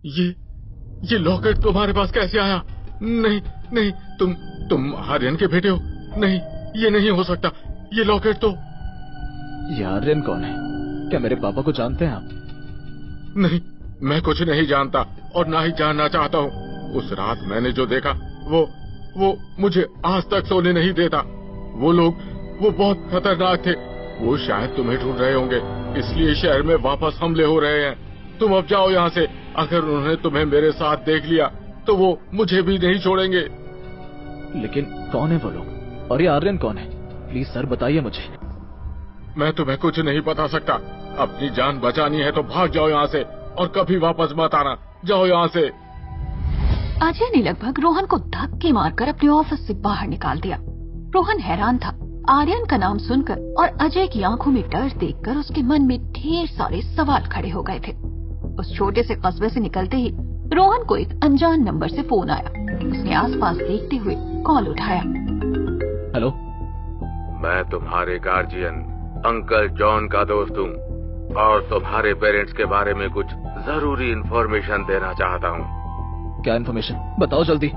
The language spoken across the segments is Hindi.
ये लॉकेट तुम्हारे पास कैसे आया? नहीं नहीं, तुम आर्यन के बेटे हो? नहीं, ये नहीं हो सकता। ये लॉकेट तो... ये आर्यन कौन है? क्या मेरे पापा को जानते हैं आप? नहीं, मैं कुछ नहीं जानता और ना ही जानना चाहता हूँ। उस रात मैंने जो देखा वो मुझे आज तक सोने नहीं देता। वो लोग बहुत खतरनाक थे। वो शायद तुम्हें ढूंढ रहे होंगे, इसलिए शहर में वापस हमले हो रहे हैं। तुम अब जाओ यहाँ से। अगर उन्होंने तुम्हें मेरे साथ देख लिया तो वो मुझे भी नहीं छोड़ेंगे। लेकिन कौन है वो लोग? और ये आर्यन कौन है? प्लीज सर बताइए मुझे। मैं तुम्हें कुछ नहीं बता सकता। अपनी जान बचानी है तो भाग जाओ यहाँ से और कभी वापस मत आना। जाओ यहाँ से। अजय ने लगभग रोहन को धक्के मारकर अपने ऑफिस से बाहर निकाल दिया। रोहन हैरान था। आर्यन का नाम सुनकर और अजय की आंखों में डर देखकर उसके मन में ढेर सारे सवाल खड़े हो गए थे। उस छोटे से कस्बे से निकलते ही रोहन को एक अनजान नंबर से फोन आया। उसने आसपास देखते हुए कॉल उठाया। हेलो, मैं तुम्हारे गार्जियन अंकल जॉन का दोस्त हूँ और तुम्हारे पेरेंट्स के बारे में कुछ जरूरी इन्फॉर्मेशन देना चाहता हूँ। क्या इन्फॉर्मेशन? बताओ जल्दी।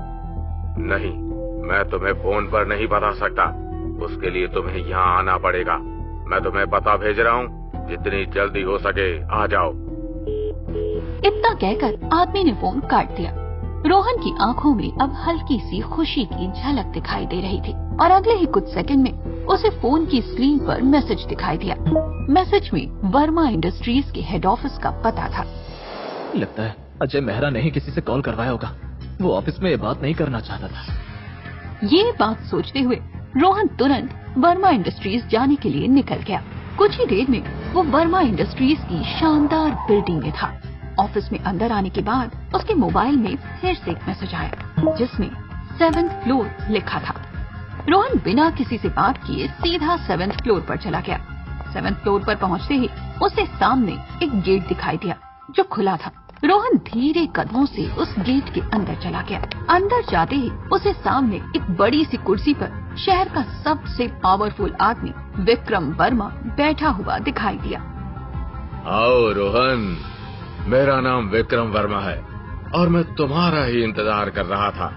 नहीं, मैं तुम्हें फोन पर नहीं बता सकता। उसके लिए तुम्हें यहाँ आना पड़ेगा। मैं तुम्हें पता भेज रहा हूँ, जितनी जल्दी हो सके आ जाओ। इतना कहकर आदमी ने फोन काट दिया। रोहन की आंखों में अब हल्की सी खुशी की झलक दिखाई दे रही थी और अगले ही कुछ सेकंड में उसे फोन की स्क्रीन पर मैसेज दिखाई दिया। मैसेज में वर्मा इंडस्ट्रीज के हेड ऑफिस का पता था। लगता है अजय मेहरा ने ही किसी से कॉल करवाया होगा। वो ऑफिस में ये बात नहीं करना चाहता था। ये बात सोचते हुए रोहन तुरंत वर्मा इंडस्ट्रीज जाने के लिए निकल गया। कुछ ही देर में वो वर्मा इंडस्ट्रीज की शानदार बिल्डिंग में था। ऑफिस में अंदर आने के बाद उसके मोबाइल में फिर से एक मैसेज आया जिसमें 7th फ्लोर लिखा था। रोहन बिना किसी से बात किए सीधा 7th फ्लोर पर चला गया। 7th फ्लोर पर पहुंचते ही उसे सामने एक गेट दिखाई दिया जो खुला था। रोहन धीरे कदमों से उस गेट के अंदर चला गया। अंदर जाते ही उसे सामने एक बड़ी सी कुर्सी पर शहर का सबसे पावरफुल आदमी विक्रम वर्मा बैठा हुआ दिखाई दिया। आओ रोहन, मेरा नाम विक्रम वर्मा है और मैं तुम्हारा ही इंतजार कर रहा था।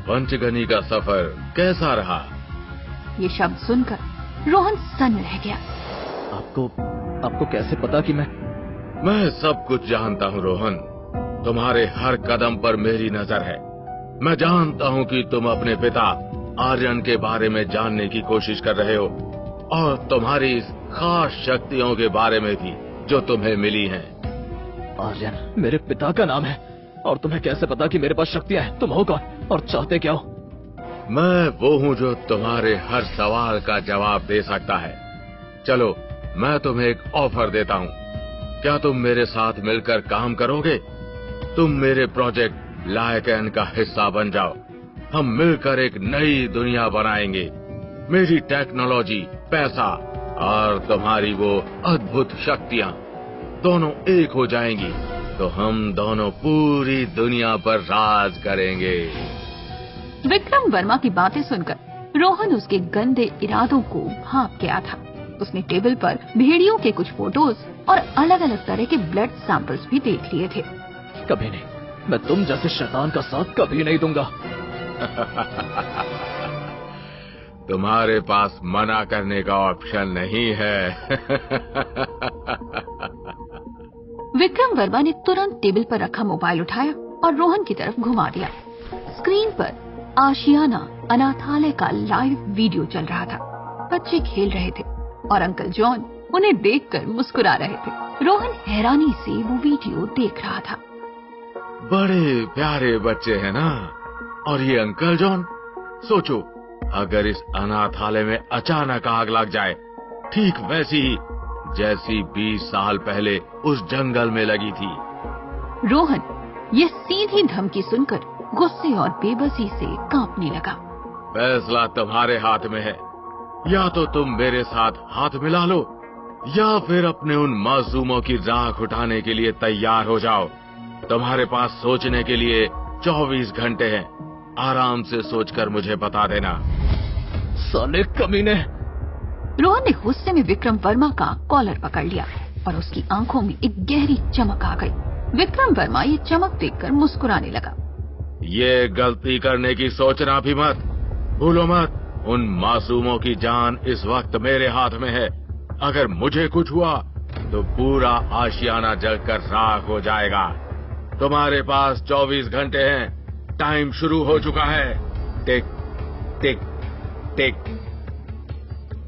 पंचगनी का सफर कैसा रहा? ये शब्द सुनकर रोहन सन्न रह गया। आपको कैसे पता कि मैं सब कुछ जानता हूँ रोहन। तुम्हारे हर कदम पर मेरी नजर है। मैं जानता हूँ कि तुम अपने पिता आर्यन के बारे में जानने की कोशिश कर रहे हो और तुम्हारी इस खास शक्तियों के बारे में भी जो तुम्हें मिली हैं। आर्यन मेरे पिता का नाम है और तुम्हें कैसे पता कि मेरे पास शक्तियाँ हैं? तुम हो कौन और चाहते क्या हो? मैं वो हूँ जो तुम्हारे हर सवाल का जवाब दे सकता है। चलो, मैं तुम्हें एक ऑफर देता हूँ। क्या तुम मेरे साथ मिलकर काम करोगे? तुम मेरे प्रोजेक्ट लायकन का हिस्सा बन जाओ। हम मिलकर एक नई दुनिया बनाएंगे। मेरी टेक्नोलॉजी, पैसा और तुम्हारी वो अद्भुत शक्तियाँ दोनों एक हो जाएंगी तो हम दोनों पूरी दुनिया पर राज करेंगे। विक्रम वर्मा की बातें सुनकर रोहन उसके गंदे इरादों को भांप गया था। उसने टेबल पर भेड़ियों के कुछ फोटोज और अलग अलग तरह के ब्लड सैंपल्स भी देख लिए थे। कभी नहीं, मैं तुम जैसे शैतान का साथ कभी नहीं दूंगा। तुम्हारे पास मना करने का ऑप्शन नहीं है। विक्रम वर्मा ने तुरंत टेबल पर रखा मोबाइल उठाया और रोहन की तरफ घुमा दिया। स्क्रीन पर आशियाना अनाथालय का लाइव वीडियो चल रहा था। बच्चे खेल रहे थे और अंकल जॉन उन्हें देखकर मुस्कुरा रहे थे। रोहन हैरानी से वो वीडियो देख रहा था। बड़े प्यारे बच्चे हैं ना? और ये अंकल जॉन, सोचो अगर इस अनाथालय में अचानक आग लग जाए, ठीक वैसी ही जैसी 20 साल पहले उस जंगल में लगी थी। रोहन ये सीधी धमकी सुनकर गुस्से और बेबसी से कांपने लगा। फैसला तुम्हारे हाथ में है। या तो तुम मेरे साथ हाथ मिला लो या फिर अपने उन मासूमों की राख उठाने के लिए तैयार हो जाओ। तुम्हारे पास सोचने के लिए 24 घंटे हैं। आराम से सोचकर मुझे बता देना। साले कमीने! रोहन ने गुस्से में विक्रम वर्मा का कॉलर पकड़ लिया और उसकी आंखों में एक गहरी चमक आ गई। विक्रम वर्मा ये चमक देखकर मुस्कुराने लगा। ये गलती करने की सोचना भी मत, भूलो मत। उन मासूमों की जान इस वक्त मेरे हाथ में है। अगर मुझे कुछ हुआ तो पूरा आशियाना जलकर राख हो जाएगा। तुम्हारे पास 24 घंटे हैं। टाइम शुरू हो चुका है। टिक टिक टिक।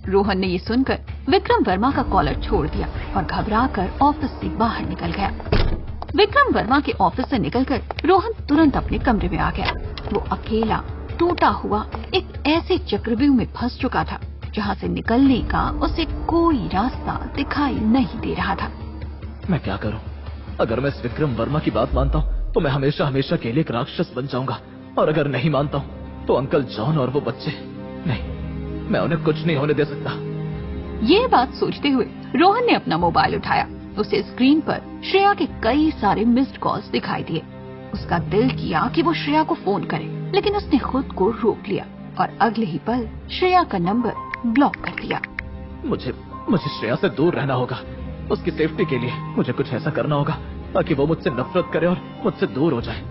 रोहन ने ये सुनकर विक्रम वर्मा का कॉलर छोड़ दिया और घबराकर ऑफिस से बाहर निकल गया। विक्रम वर्मा के ऑफिस से निकलकर रोहन तुरंत अपने कमरे में आ गया। वो अकेला टूटा हुआ एक ऐसे चक्रव्यूह में फंस चुका था जहाँ से निकलने का उसे कोई रास्ता दिखाई नहीं दे रहा था। मैं क्या करूं? अगर मैं इस विक्रम वर्मा की बात मानता हूं तो मैं हमेशा हमेशा के लिए एक राक्षस बन जाऊंगा, और अगर नहीं मानता हूं तो अंकल जॉन और वो बच्चे, नहीं, मैं उन्हें कुछ नहीं होने दे सकता। ये बात सोचते हुए रोहन ने अपना मोबाइल उठाया। उसे स्क्रीन पर श्रेया के कई सारे मिस्ड कॉल्स दिखाई दिए। उसका दिल किया कि वो श्रेया को फोन करे, लेकिन उसने खुद को रोक लिया और अगले ही पल श्रेया का नंबर ब्लॉक कर दिया। मुझे श्रेया से दूर रहना होगा। उसकी सेफ्टी के लिए मुझे कुछ ऐसा करना होगा ताकि वो मुझसे नफरत करे और मुझसे दूर हो जाए।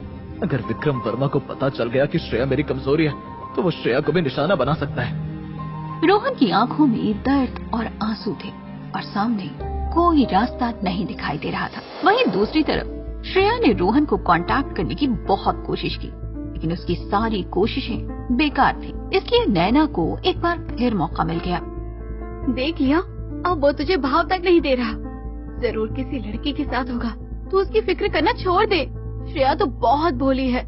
अगर विक्रम वर्मा को पता चल गया कि श्रेया मेरी कमजोरी है तो वो श्रेया को भी निशाना बना सकता है। रोहन की आंखों में दर्द और आंसू थे और सामने कोई रास्ता नहीं दिखाई दे रहा था। वहीं दूसरी तरफ श्रेया ने रोहन को कांटेक्ट करने की बहुत कोशिश की, लेकिन उसकी सारी कोशिशें बेकार थी। इसलिए नैना को एक बार फिर मौका मिल गया। देख लिया, अब वो तुझे भाव तक नहीं दे रहा। जरूर किसी लड़की के साथ होगा। तू उसकी फिक्र करना छोड़ दे। श्रेया तो बहुत भोली है।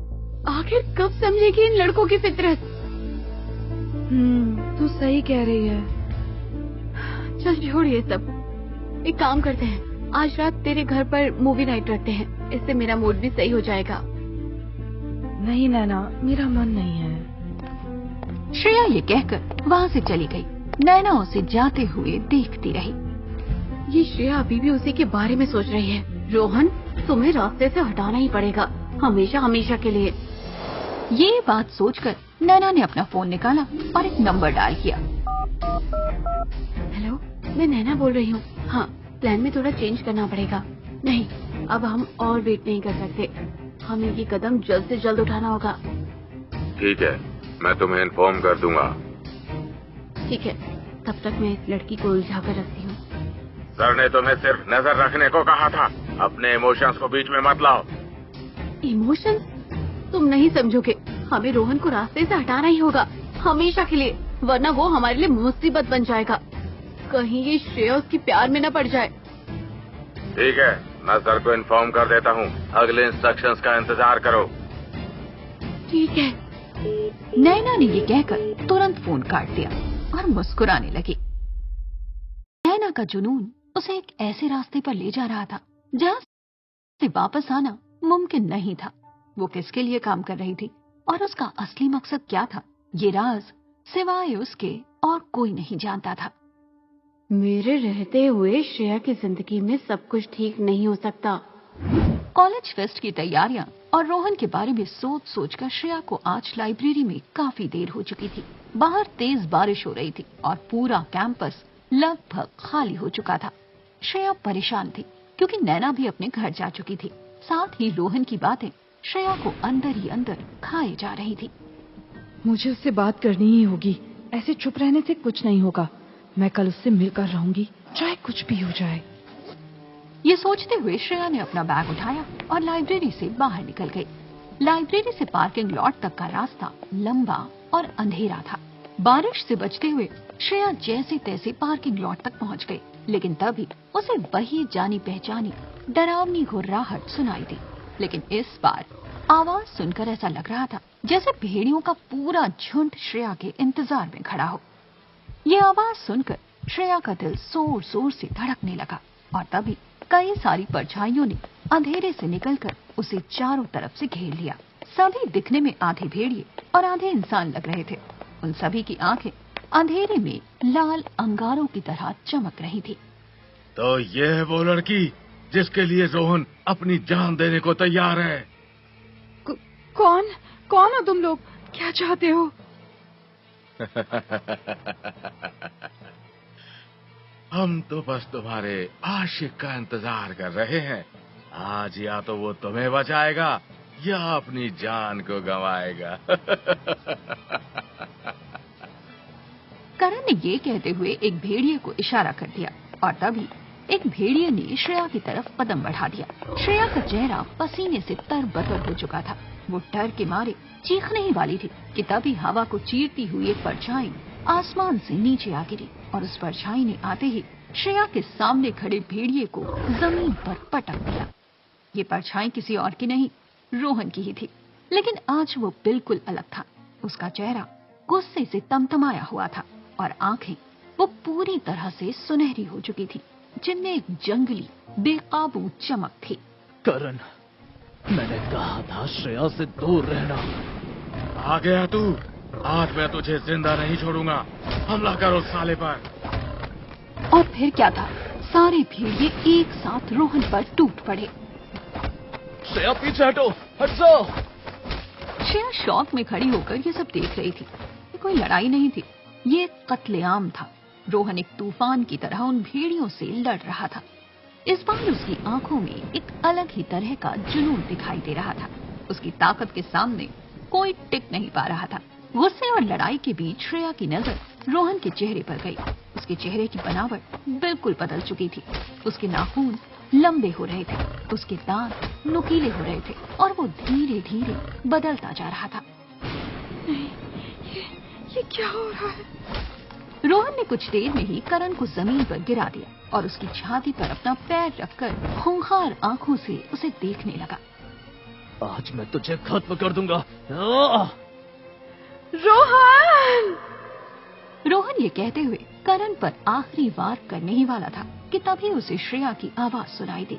आखिर कब समझेगी इन लड़कों की फितरत? तू सही कह रही है। चल छोड़ ये सब। एक काम करते हैं, आज रात तेरे घर पर मूवी नाइट रखते हैं। इससे मेरा मूड भी सही हो जाएगा। नहीं नैना, मेरा मन नहीं है। श्रेया ये कहकर वहाँ से चली गई। नैना उसे जाते हुए देखती रही। ये श्रेया अभी भी उसी के बारे में सोच रही है। रोहन, तुम्हें रास्ते से हटाना ही पड़ेगा, हमेशा हमेशा के लिए। ये बात सोचकर नैना ने अपना फोन निकाला और एक नंबर डायल किया। हेलो, मैं नैना बोल रही हूँ। हाँ, प्लान में थोड़ा चेंज करना पड़ेगा। नहीं, अब हम और वेट नहीं कर सकते। हमें ये कदम जल्द से जल्द उठाना होगा। ठीक है, मैं तुम्हें इन्फॉर्म कर दूंगा। ठीक है, तब तक मैं इस लड़की को उलझा कर रखती हूँ। सर ने तुम्हें सिर्फ नजर रखने को कहा था। अपने इमोशंस को बीच में मत लाओ। इमोशंस? तुम नहीं समझोगे। हमें रोहन को रास्ते से हटाना ही होगा, हमेशा के लिए, वरना वो हमारे लिए मुसीबत बन जाएगा। कहीं ये श्रेया उसकी प्यार में न पड़ जाए। ठीक है, मैं सर को इन्फॉर्म कर देता हूँ। अगले इंस्ट्रक्शंस का इंतजार करो। ठीक है। नैना ने ये कहकर तुरंत फोन काट दिया और मुस्कुराने लगी। नैना का जुनून उसे एक ऐसे रास्ते पर ले जा रहा था जहाँ से वापस आना मुमकिन नहीं था। वो किसके लिए काम कर रही थी और उसका असली मकसद क्या था, ये राज सिवाय उसके और कोई नहीं जानता था। मेरे रहते हुए श्रेया की जिंदगी में सब कुछ ठीक नहीं हो सकता। कॉलेज फेस्ट की तैयारियां और रोहन के बारे में सोच सोचकर श्रेया को आज लाइब्रेरी में काफी देर हो चुकी थी। बाहर तेज बारिश हो रही थी और पूरा कैंपस लगभग खाली हो चुका था। श्रेया परेशान थी क्योंकि नैना भी अपने घर जा चुकी थी। साथ ही रोहन की बातें श्रेया को अंदर ही अंदर खाए जा रही थी। मुझे उससे बात करनी ही होगी। ऐसे चुप रहने से कुछ नहीं होगा। मैं कल उससे मिलकर रहूंगी, चाहे कुछ भी हो जाए। ये सोचते हुए श्रेया ने अपना बैग उठाया और लाइब्रेरी से बाहर निकल गई। लाइब्रेरी से पार्किंग लॉट तक का रास्ता लंबा और अंधेरा था। बारिश से बचते हुए श्रेया जैसे तैसे पार्किंग लॉट तक पहुंच गई, लेकिन तभी उसे वही जानी पहचानी डरावनी घुर्राहट सुनाई दी। लेकिन इस बार आवाज सुनकर ऐसा लग रहा था जैसे भेड़ियों का पूरा झुंड श्रेया के इंतजार में खड़ा हो। ये आवाज सुनकर श्रेया का दिल जोर जोर से धड़कने लगा और तभी कई सारी परछाइयों ने अंधेरे से निकलकर उसे चारों तरफ से घेर लिया। सभी दिखने में आधे भेड़िए और आधे इंसान लग रहे थे। उन सभी की आंखें अंधेरे में लाल अंगारों की तरह चमक रही थी। तो ये है वो लड़की जिसके लिए रोहन अपनी जान देने को तैयार है। कौन हो तुम लोग? क्या चाहते हो? हम तो बस तुम्हारे आशिक का इंतजार कर रहे हैं। आज या तो वो तुम्हें बचाएगा या अपनी जान को गंवाएगा। करण ने ये कहते हुए एक भेड़िए को इशारा कर दिया और तभी एक भेड़िए ने श्रेया की तरफ कदम बढ़ा दिया। श्रेया का चेहरा पसीने से तरबतर हो चुका था। वो डर के मारे चीखने ही वाली थी कि तभी हवा को चीरती हुई एक परछाई आसमान से नीचे आ गिरी और उस परछाई ने आते ही श्रेया के सामने खड़े भेड़िए को जमीन पर पटक दिया। ये परछाई किसी और की नहीं, रोहन की ही थी, लेकिन आज वो बिल्कुल अलग था। उसका चेहरा गुस्से से तमतमाया हुआ था और आंखें वो पूरी तरह से सुनहरी हो चुकी थी, जिनमें एक जंगली बेकाबू चमक थी। करण, मैंने कहा था श्रेया से दूर रहना। आ गया तू, आज मैं तुझे जिंदा नहीं छोड़ूंगा। हमला करो साले पर। और फिर क्या था, सारे भेड़िए एक साथ रोहन पर टूट पड़े। श्रेया पीछे हटो, हट जाओ। श्रेया शॉक में खड़ी होकर ये सब देख रही थी। ये कोई लड़ाई नहीं थी, ये कत्लेआम था। रोहन एक तूफान की तरह उन भेड़ियों से लड़ रहा था। इस बार उसकी आंखों में एक अलग ही तरह का जुनून दिखाई दे रहा था। उसकी ताकत के सामने कोई टिक नहीं पा रहा था। गुस्से और लड़ाई के बीच श्रेया की नजर रोहन के चेहरे पर गई। उसके चेहरे की बनावट बिल्कुल बदल चुकी थी। उसके नाखून लंबे हो रहे थे, उसके दांत नुकीले हो रहे थे और वो धीरे धीरे बदलता जा रहा था। नहीं, ये क्या हो रहा है? रोहन ने कुछ देर में ही करण को जमीन पर गिरा दिया और उसकी छाती पर अपना पैर रखकर खूंखार आंखों से उसे देखने लगा। आज मैं तुझे खत्म कर दूंगा। रोहन! रोहन ये कहते हुए करण पर आखिरी वार करने ही वाला था कि तभी उसे श्रेया की आवाज सुनाई दी।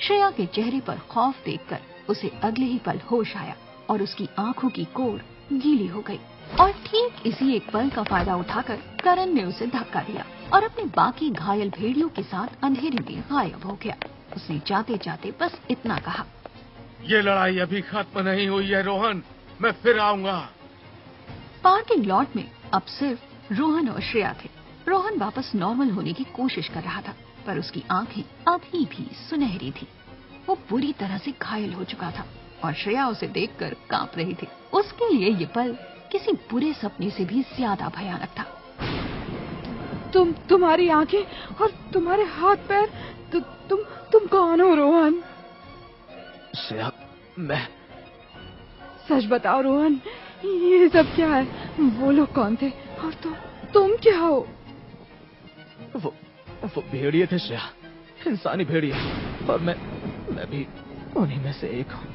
श्रेया के चेहरे पर खौफ देखकर उसे अगले ही पल होश आया और उसकी आंखों की कोर गीली हो गई। और ठीक इसी एक पल का फायदा उठाकर करण ने उसे धक्का दिया और अपने बाकी घायल भेड़ियों के साथ अंधेरे में गायब हो गया। उसने जाते जाते बस इतना कहा, ये लड़ाई अभी खत्म नहीं हुई है रोहन, मैं फिर आऊंगा। पार्किंग लॉट में अब सिर्फ रोहन और श्रेया थे। रोहन वापस नॉर्मल होने की कोशिश कर रहा था, पर उसकी आंखें अभी भी सुनहरी थी। वो बुरी तरह से घायल हो चुका था और श्रेया उसे देखकर कांप रही थी। उसके लिए ये पल किसी बुरे सपने से भी ज्यादा भयानक था। तुम्हारी आंखें और तुम्हारे हाथ पैर, तुम कौन हो रोहन? श्रेया, मैं। सच बताओ रोहन, ये सब क्या है? वो लोग कौन थे और तुम क्या हो? वो भेड़िए थे श्रेया, इंसानी भेड़िए, और मैं भी उन्हीं में से एक हूँ।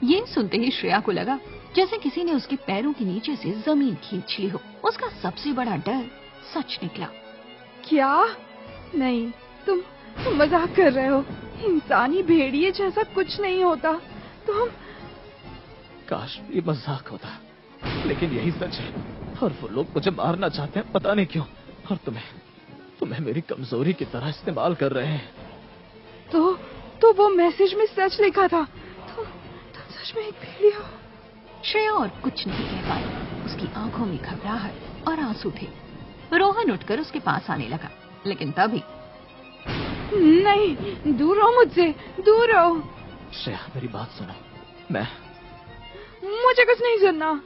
ये सुनते ही श्रेया को लगा जैसे किसी ने उसके पैरों के नीचे से जमीन खींच ली हो। उसका सबसे बड़ा डर सच निकला। क्या? नहीं, तुम मजाक कर रहे हो। इंसानी भेड़िए जैसा कुछ नहीं होता। तुम काश ये मजाक होता, लेकिन यही सच है। और वो लोग मुझे मारना चाहते हैं, पता नहीं क्यों। और तुम्हें मेरी कमजोरी की तरह इस्तेमाल कर रहे हैं। तो वो मैसेज में सच लिखा था। तुम सच में एक भेड़िया हो। श्रेया और कुछ नहीं कह पाई। उसकी आंखों में घबराहट और आंसू थे। रोहन उठकर उसके पास आने लगा, लेकिन तभी नहीं, दूर रहो मुझसे, दूर रहो। श्रेया, मेरी बात सुनो। मुझे कुछ नहीं सुनना।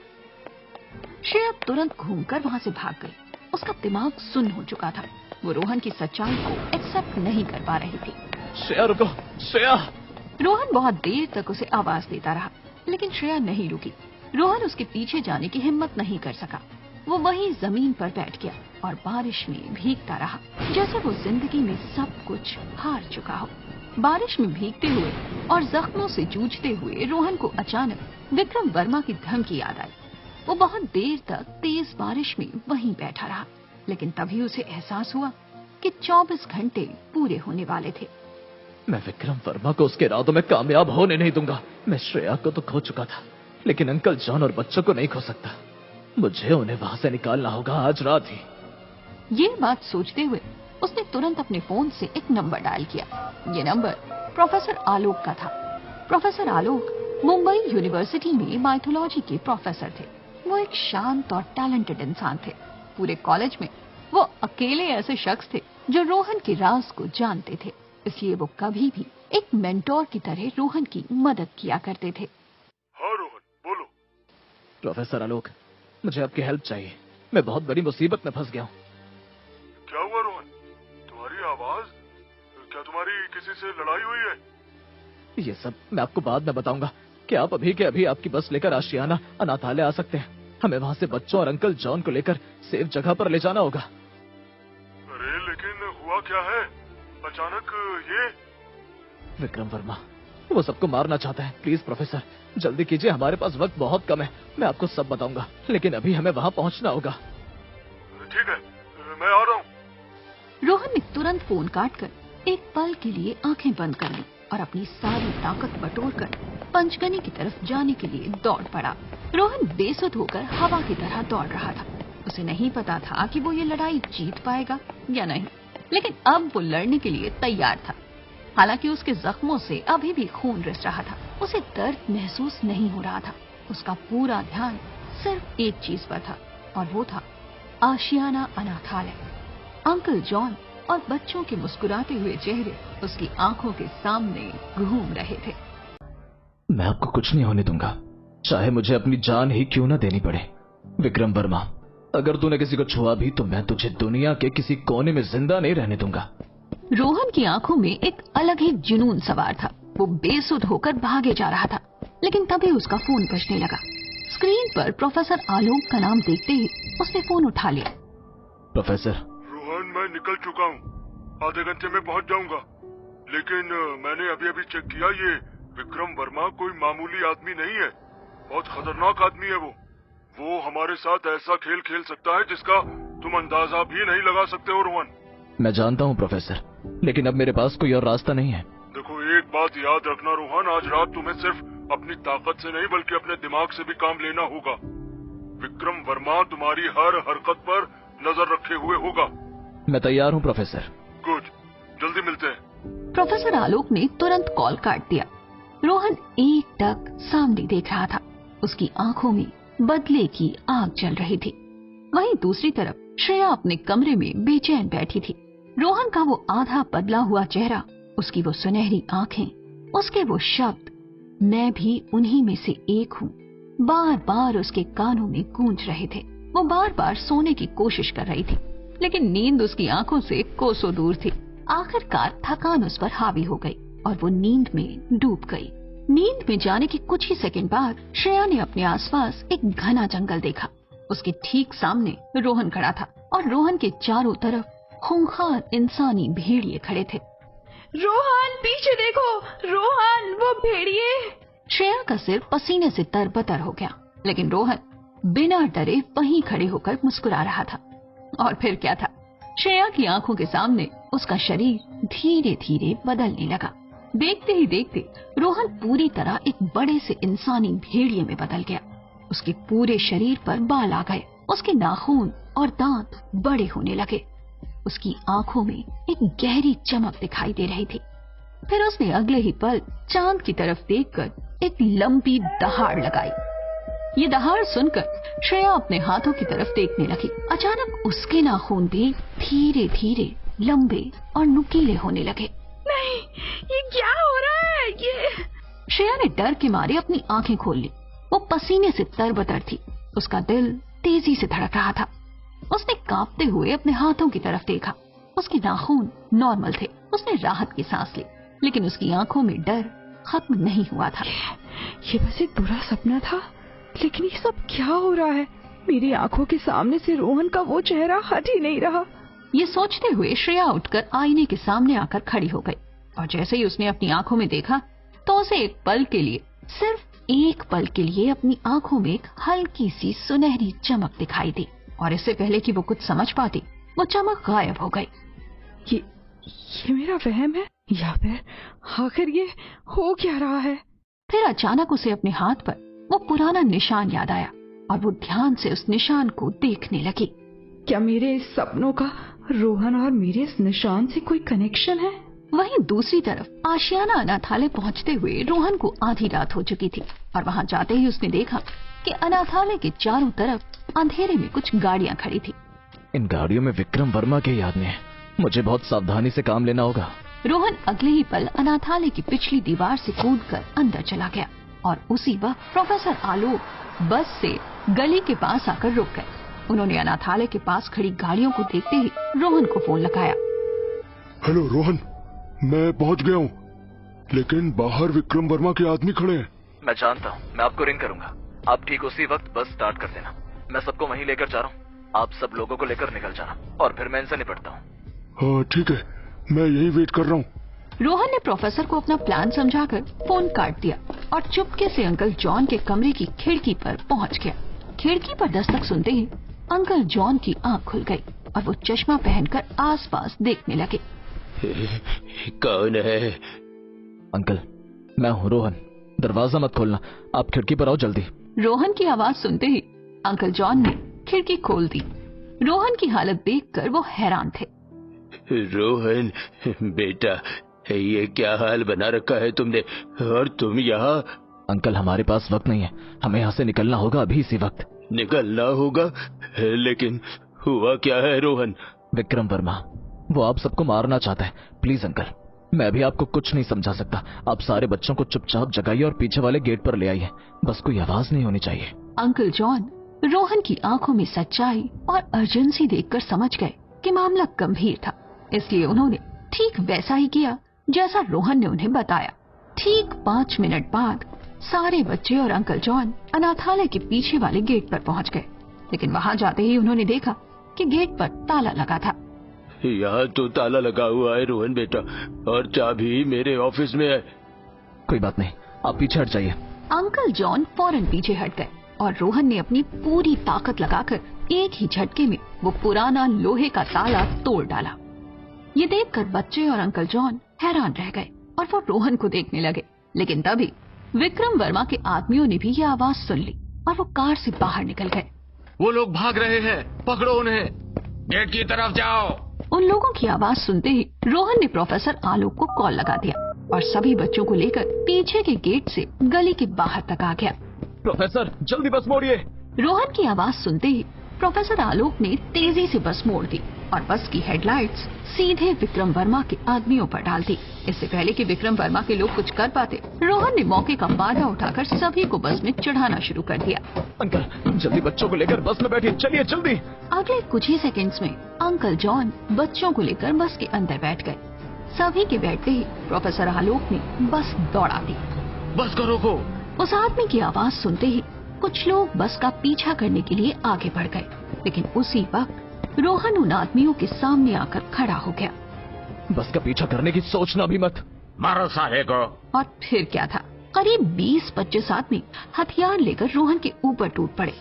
श्रेया तुरंत घूमकर वहाँ से भाग गई। उसका दिमाग सुन्न हो चुका था। वो रोहन की सच्चाई को एक्सेप्ट नहीं कर पा रही थी। श्रेया रुको, श्रेया। रोहन बहुत देर तक उसे आवाज देता रहा, लेकिन श्रेया नहीं रुकी। रोहन उसके पीछे जाने की हिम्मत नहीं कर सका। वो वहीं जमीन पर बैठ गया और बारिश में भीगता रहा, जैसे वो जिंदगी में सब कुछ हार चुका हो। बारिश में भीगते हुए और जख्मों से जूझते हुए रोहन को अचानक विक्रम वर्मा की धमकी याद आई। वो बहुत देर तक तेज बारिश में वहीं बैठा रहा, लेकिन तभी उसे एहसास हुआ कि 24 घंटे पूरे होने वाले थे। मैं विक्रम वर्मा को उसके इरादों में कामयाब होने नहीं दूंगा। मैं श्रेया को तो खो चुका था, लेकिन अंकल जॉन और बच्चों को नहीं खो सकता। मुझे उन्हें वहां से निकालना होगा आज रात ही। ये बात सोचते हुए उसने तुरंत अपने फोन से एक नंबर डायल किया। ये नंबर प्रोफेसर आलोक का था। प्रोफेसर आलोक मुंबई यूनिवर्सिटी में माइथोलॉजी के प्रोफेसर थे। वो एक शांत और टैलेंटेड इंसान थे। पूरे कॉलेज में वो अकेले ऐसे शख्स थे जो रोहन के राज को जानते थे, इसलिए वो कभी भी एक मेंटोर की तरह रोहन की मदद किया करते थे। हाँ रोहन, बोलो। प्रोफेसर आलोक, मुझे आपकी हेल्प चाहिए। मैं बहुत बड़ी मुसीबत में फंस गया हूँ। क्या हुआ रोहन? तुम्हारी आवाज, क्या तुम्हारी किसी से लड़ाई हुई है? ये सब मैं आपको बाद में बताऊंगा। क्या आप अभी के अभी आपकी बस लेकर आशियाना अनाथालय आ सकते हैं? हमें वहाँ से बच्चों और अंकल जॉन को लेकर सेफ जगह पर ले जाना होगा। अरे लेकिन हुआ क्या है अचानक ये? विक्रम वर्मा, वो सबको मारना चाहता है। प्लीज प्रोफेसर, जल्दी कीजिए, हमारे पास वक्त बहुत कम है। मैं आपको सब बताऊंगा, लेकिन अभी हमें वहाँ पहुँचना होगा। ठीक है, मैं आ रहा हूँ। रोहन ने तुरंत फोन काटकर एक पल के लिए आंखें बंद कर ली और अपनी सारी ताकत बटोरकर पंचगनी की तरफ जाने के लिए दौड़ पड़ा। रोहन बेसुध होकर हवा की तरह दौड़ रहा था। उसे नहीं पता था कि वो ये लड़ाई जीत पाएगा या नहीं, लेकिन अब वो लड़ने के लिए तैयार था। हालांकि उसके जख्मों से अभी भी खून रिस रहा था। उसे दर्द महसूस नहीं हो रहा था। उसका पूरा ध्यान सिर्फ एक चीज पर था, और वो था आशियाना अनाथालय। अंकल जॉन और बच्चों के मुस्कुराते हुए चेहरे उसकी आंखों के सामने घूम रहे थे। मैं आपको कुछ नहीं होने दूंगा, चाहे मुझे अपनी जान ही क्यों न देनी पड़े। विक्रम वर्मा, अगर तूने किसी को छुआ भी तो मैं तुझे दुनिया के किसी कोने में जिंदा नहीं रहने दूंगा। रोहन की आंखों में एक अलग ही जुनून सवार था। वो बेसुध होकर भागे जा रहा था, लेकिन तभी उसका फोन बजने लगा। स्क्रीन पर प्रोफेसर आलोक का नाम देखते ही उसने फोन उठा लिया। प्रोफेसर। रोहन, मैं निकल चुका हूँ, आधे घंटे में पहुँच जाऊंगा। लेकिन मैंने अभी अभी चेक किया, ये विक्रम वर्मा कोई मामूली आदमी नहीं है। बहुत खतरनाक आदमी है वो हमारे साथ ऐसा खेल खेल सकता है जिसका तुम अंदाजा भी नहीं लगा सकते हो रोहन। मैं जानता हूँ प्रोफेसर, लेकिन अब मेरे पास कोई और रास्ता नहीं है। देखो, एक बात याद रखना रोहन, आज रात तुम्हें सिर्फ अपनी ताकत से नहीं बल्कि अपने दिमाग से भी काम लेना होगा। विक्रम वर्मा तुम्हारी हर हरकत पर नजर रखे हुए होगा। मैं तैयार हूँ प्रोफेसर। गुड, जल्दी मिलते हैं। प्रोफेसर आलोक ने तुरंत कॉल काट दिया। रोहन एकटक सामने देख रहा था। उसकी आंखों में बदले की आग जल रही थी। वहीं दूसरी तरफ श्रेया अपने कमरे में बेचैन बैठी थी। रोहन का वो आधा बदला हुआ चेहरा, उसकी वो सुनहरी आंखें, उसके वो शब्द, मैं भी उन्हीं में से एक हूँ, बार बार उसके कानों में गूंज रहे थे। वो बार बार सोने की कोशिश कर रही थी, लेकिन नींद उसकी आंखों से कोसों दूर थी। आखिरकार थकान उस पर हावी हो गई और वो नींद में डूब गई। नींद में जाने के कुछ ही सेकंड बाद श्रेया ने अपने आसपास एक घना जंगल देखा। उसके ठीक सामने रोहन खड़ा था और रोहन के चारों तरफ खूंखार इंसानी भेड़िए खड़े थे। रोहन, पीछे देखो, रोहन, वो भेड़िए। श्रेया का सिर पसीने से तरबतर हो गया, लेकिन रोहन बिना डरे वहीं खड़े होकर मुस्कुरा रहा था। और फिर क्या था, श्रेया की आंखों के सामने उसका शरीर धीरे धीरे बदलने लगा। देखते ही देखते रोहन पूरी तरह एक बड़े से इंसानी भेड़िए में बदल गया। उसके पूरे शरीर पर बाल आ गए, उसके नाखून और दांत बड़े होने लगे। उसकी आंखों में एक गहरी चमक दिखाई दे रही थी। फिर उसने अगले ही पल चांद की तरफ देखकर एक लंबी दहाड़ लगाई। ये दहाड़ सुनकर श्रेया अपने हाथों की तरफ देखने लगी। अचानक उसके नाखून भी धीरे धीरे लंबे और नुकीले होने लगे। नहीं, ये क्या हो रहा है? ये श्रेया ने डर के मारे अपनी आंखें खोल ली। वो पसीने से तरबतर थी। उसका दिल तेजी से धड़क रहा था। उसने कांपते हुए अपने हाथों की तरफ देखा। उसके नाखून नॉर्मल थे। उसने राहत की सांस ली, लेकिन उसकी आंखों में डर खत्म नहीं हुआ था। ये बस एक बुरा सपना था, लेकिन ये सब क्या हो रहा है? मेरी आंखों के सामने से रोहन का वो चेहरा हट ही नहीं रहा। ये सोचते हुए श्रेया उठकर आईने के सामने आकर खड़ी हो गई, और जैसे ही उसने अपनी आंखों में देखा तो उसे एक पल के लिए, सिर्फ एक पल के लिए अपनी आंखों में एक हल्की सी सुनहरी चमक दिखाई दी। और इससे पहले कि वो कुछ समझ पाती, वो चमक गायब हो गई। ये मेरा वहम है या फिर आखिर ये हो क्या रहा है? फिर अचानक उसे अपने हाथ पर वो पुराना निशान याद आया और वो ध्यान से उस निशान को देखने लगी। क्या मेरे इस सपनों का रोहन और मेरे इस निशान से कोई कनेक्शन है? वहीं दूसरी तरफ आशियाना अनाथालय पहुंचते हुए रोहन को आधी रात हो चुकी थी, और वहां जाते ही उसने देखा कि अनाथालय के चारों तरफ अंधेरे में कुछ गाड़ियां खड़ी थी। इन गाड़ियों में विक्रम वर्मा के ही आदमी हैं। मुझे बहुत सावधानी से काम लेना होगा। रोहन अगले ही पल अनाथालय की पिछली दीवार से कूदकर अंदर चला गया और उसी वक्त प्रोफेसर आलोक बस से गली के पास आकर रुक गए। उन्होंने अनाथालय के पास खड़ी गाड़ियों को देखते ही रोहन को फोन लगाया। हेलो रोहन, मैं पहुंच गया हूँ, लेकिन बाहर विक्रम वर्मा के आदमी खड़े हैं। मैं जानता हूँ, मैं आपको रिंग करूंगा। आप ठीक उसी वक्त बस स्टार्ट कर देना। मैं सबको वहीं लेकर जा रहा हूँ। आप सब लोगों को लेकर निकल जाना और फिर मैं इनसे निपटता हूँ। हाँ ठीक है, मैं यही वेट कर रहा हूँ। रोहन ने प्रोफेसर को अपना प्लान समझाकर फोन काट दिया और चुपके से अंकल जॉन के कमरे की खिड़की पर पहुंच गया। खिड़की पर दस्तक सुनते ही अंकल जॉन की आंख खुल गई और वो चश्मा पहनकर आसपास देखने लगे। कौन है? अंकल, मैं हूँ रोहन। दरवाजा मत खोलना, आप खिड़की पर आओ जल्दी। रोहन की आवाज सुनते ही अंकल जॉन ने खिड़की खोल दी। रोहन की हालत देखकर वो हैरान थे। रोहन बेटा, ये क्या हाल बना रखा है तुमने, और तुम यहाँ? अंकल, हमारे पास वक्त नहीं है, हमें यहाँ से निकलना होगा अभी इसी वक्त। निकलना होगा? लेकिन हुआ क्या है रोहन? विक्रम वर्मा, वो आप सबको मारना चाहता है। प्लीज अंकल, मैं भी आपको कुछ नहीं समझा सकता। आप सारे बच्चों को चुपचाप जगाइए और पीछे वाले गेट पर ले आइए। बस कोई आवाज नहीं होनी चाहिए। अंकल जॉन रोहन की आंखों में सच्चाई और अर्जेंसी देखकर समझ गए कि मामला गंभीर था, इसलिए उन्होंने ठीक वैसा ही किया जैसा रोहन ने उन्हें बताया। ठीक 5 मिनट बाद सारे बच्चे और अंकल जॉन अनाथालय के पीछे वाले गेट पर पहुंच गए, लेकिन वहां जाते ही उन्होंने देखा कि गेट पर ताला लगा था। यहाँ तो ताला लगा हुआ है रोहन बेटा, और चाबी मेरे ऑफिस में है। कोई बात नहीं, आप पीछे हट जाइए। अंकल जॉन फौरन पीछे हट गए और रोहन ने अपनी पूरी ताकत लगाकर एक ही झटके में वो पुराना लोहे का ताला तोड़ डाला। ये देखकर बच्चे और अंकल जॉन हैरान रह गए और वो रोहन को देखने लगे, लेकिन तभी विक्रम वर्मा के आदमियों ने भी ये आवाज सुन ली और वो कार से बाहर निकल गए। वो लोग भाग रहे हैं, पकड़ो उन्हें, गेट की तरफ जाओ। उन लोगों की आवाज सुनते ही रोहन ने प्रोफेसर आलोक को कॉल लगा दिया और सभी बच्चों को लेकर पीछे के गेट से गली के बाहर तक आ गया। प्रोफेसर, जल्दी बस मोड़िए। रोहन की आवाज सुनते ही प्रोफेसर आलोक ने तेजी से बस मोड़ दी और बस की हेडलाइट्स सीधे विक्रम वर्मा के आदमियों पर डाल दी। इससे पहले कि विक्रम वर्मा के लोग कुछ कर पाते, रोहन ने मौके का फायदा उठाकर सभी को बस में चढ़ाना शुरू कर दिया। अंकल, जल्दी बच्चों को लेकर बस में बैठिए, चलिए जल्दी। अगले कुछ ही सेकंड्स में अंकल जॉन बच्चों को लेकर बस के अंदर बैठ गए। सभी के बैठते ही प्रोफेसर आलोक ने बस दौड़ा दी। बस को रोको। उस आदमी की आवाज सुनते ही कुछ लोग बस का पीछा करने के लिए आगे बढ़ गए, लेकिन उसी वक्त रोहन उन आदमियों के सामने आकर खड़ा हो गया। बस का पीछा करने की सोचना भी मत। मारो साले को। और फिर क्या था, करीब 20-25 आदमी हथियार लेकर रोहन के ऊपर टूट पड़े।